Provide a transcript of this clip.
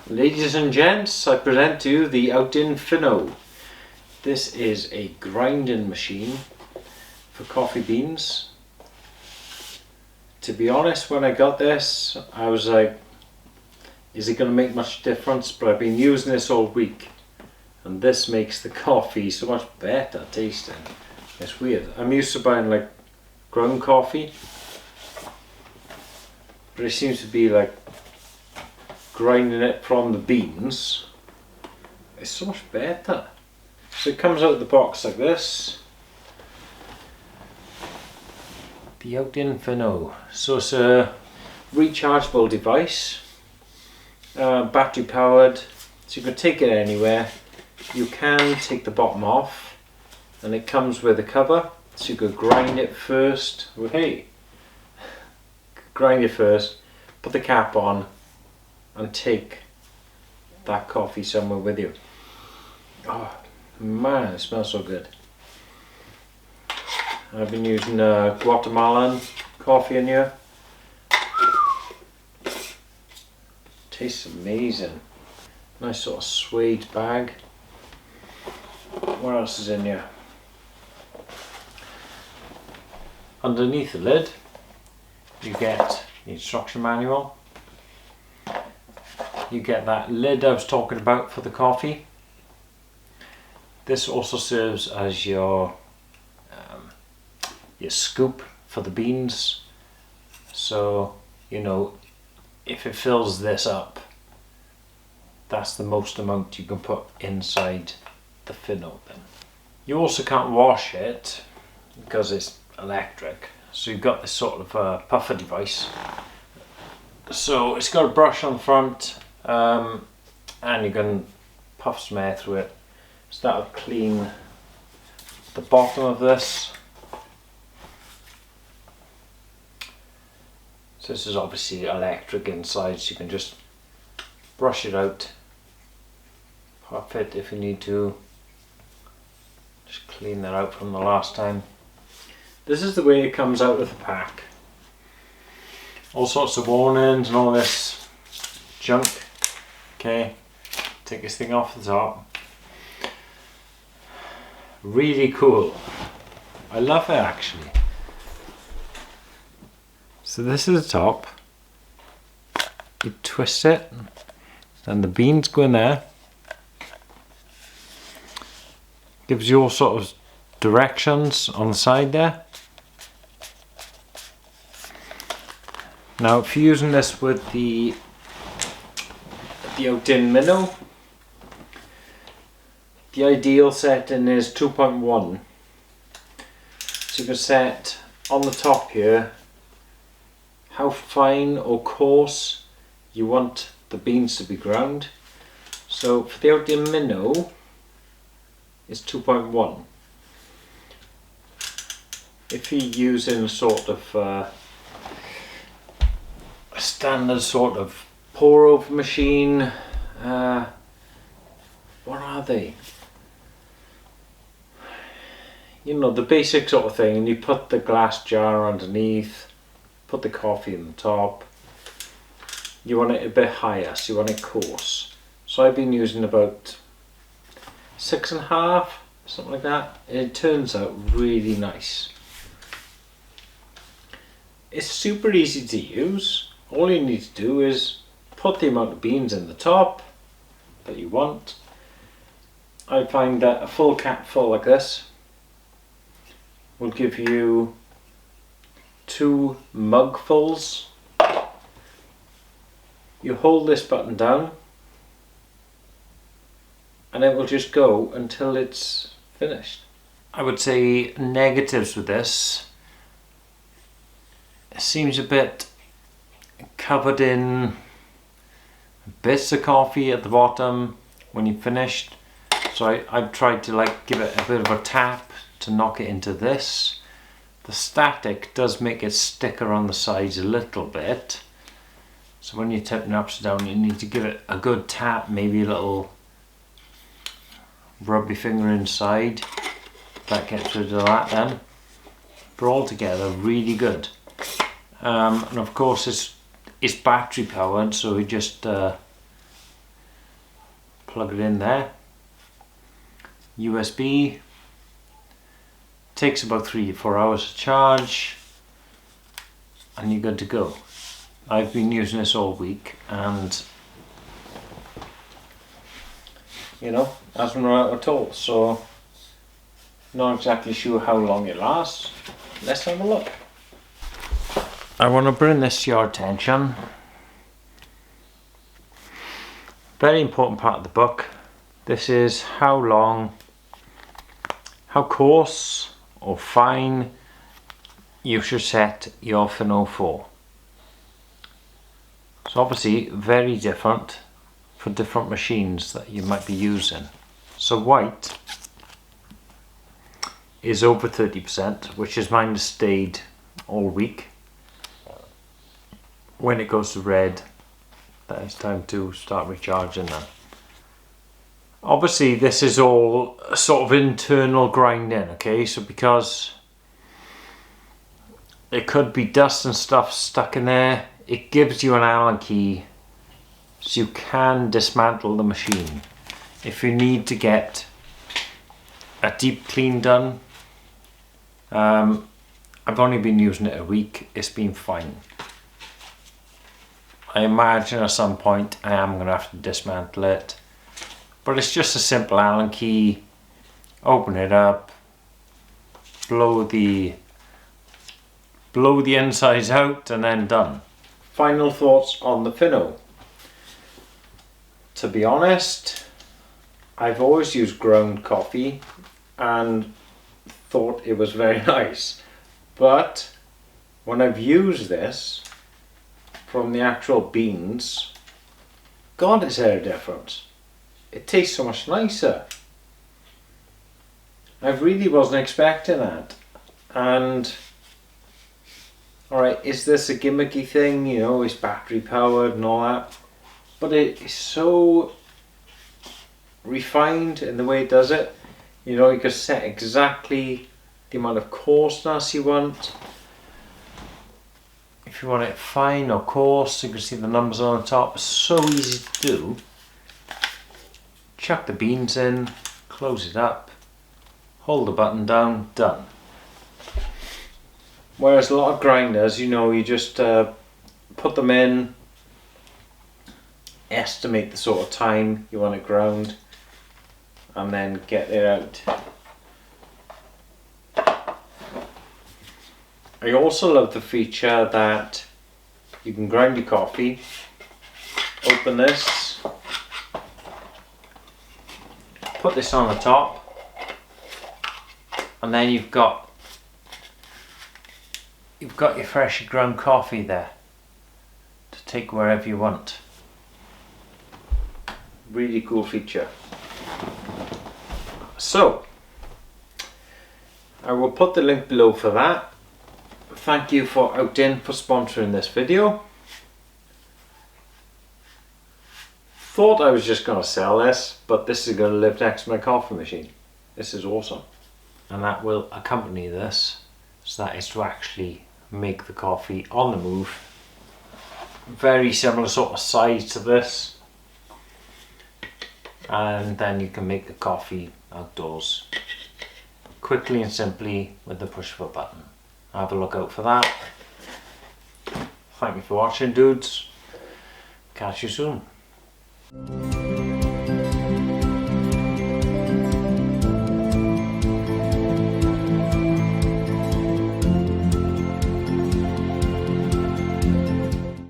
Ladies and gents, I present to you the Outin Fino. This is a grinding machine for coffee beans. To be honest, when I got this, I was like, is it going to make much difference? But I've been using this all week, and this makes the coffee so much better tasting. It's weird. I'm used to buying like ground coffee, but it seems to be like grinding it from the beans. It's so much better. So it comes out of the box like this. The Outin Fino. So it's a rechargeable device, battery powered, so you can take it anywhere. You can take the bottom off, and it comes with a cover, so you could grind it first. Well, hey, grind it first, put the cap on, and take that coffee somewhere with you. Oh man, it smells so good. I've been using Guatemalan coffee in here. Tastes amazing. Nice sort of suede bag. What else is in here? Underneath the lid you get the instruction manual. You get that lid I was talking about for the coffee. This also serves as your scoop for the beans. So, you know, if it fills this up, that's the most amount you can put inside the Fino then. You also can't wash it because it's electric. So you've got this sort of puffer device. So it's got a brush on the front, and you can puff some air through it. So that'll clean the bottom of this. So this is obviously electric inside, so you can just brush it out, puff it if you need to, just clean that out from the last time. This is the way it comes out of the pack. All sorts of warnings and all this junk. Okay, take this thing off the top. Really cool. I love it actually. So this is the top. You twist it, and the beans go in there. Gives you all sort of directions on the side there. Now, if you're using this with the Outin Fino, the ideal setting is 2.1. So you can set on the top here how fine or coarse you want the beans to be ground. So for the Outin Fino, it's 2.1. If you're using sort of a standard sort of pour over machine, what are they? You know, the basic sort of thing, and you put the glass jar underneath, put the coffee in the top. You want it a bit higher, so you want it coarse. So I've been using about 6.5, something like that. It turns out really nice. It's super easy to use. All you need to do is put the amount of beans in the top that you want. I find that a full cap full like this will give you 2 mugfuls. You hold this button down and it will just go until it's finished. I would say negatives with this: it seems a bit covered in bits of coffee at the bottom when you've finished. So I've tried to like give it a bit of a tap to knock it into this. The static does make it sticker on the sides a little bit. So when you're tipping it upside down, you need to give it a good tap, maybe a little rub your finger inside. That gets rid of that then. But altogether, really good. And of course it's battery powered, so we just plug it in there. USB. Takes about 3 to 4 hours to charge, and you're good to go. I've been using this all week, and you know, hasn't run out at all, so not exactly sure how long it lasts. Let's have a look. I want to bring this to your attention. Very important part of the book. This is how coarse or fine you should set your Fino for. So obviously very different for different machines that you might be using. So white is over 30%, which is mine has stayed all week. When it goes to red, that is time to start recharging that. Obviously this is all sort of internal grinding, okay, so because it could be dust and stuff stuck in there, it gives you an Allen key so you can dismantle the machine. If you need to get a deep clean done, I've only been using it a week, it's been fine. I imagine at some point I am going to have to dismantle it. But it's just a simple Allen key, open it up, blow the insides out, and then done. Final thoughts on the Fino. To be honest, I've always used ground coffee and thought it was very nice. But when I've used this from the actual beans, God, is there a difference. It tastes so much nicer. I really wasn't expecting that. And alright, is this a gimmicky thing? You know, it's battery powered and all that. But it is so refined in the way it does it. You know, you can set exactly the amount of coarseness you want. If you want it fine or coarse, you can see the numbers on the top. It's so easy to do. Chuck the beans in, close it up, hold the button down, done. Whereas a lot of grinders, you know, you just put them in, estimate the sort of time you want it ground, and then get it out. I also love the feature that you can grind your coffee, open this, put this on the top, and then you've got your freshly ground coffee there to take wherever you want. Really cool feature. So I will put the link below for that. Thank you for Outin for sponsoring this video. Thought I was just going to sell this, but this is going to live next to my coffee machine. This is awesome. And that will accompany this, so that is to actually make the coffee on the move. Very similar sort of size to this. And then you can make the coffee outdoors quickly and simply with the push of a button. Have a look out for that. Thank you for watching, dudes. Catch you soon.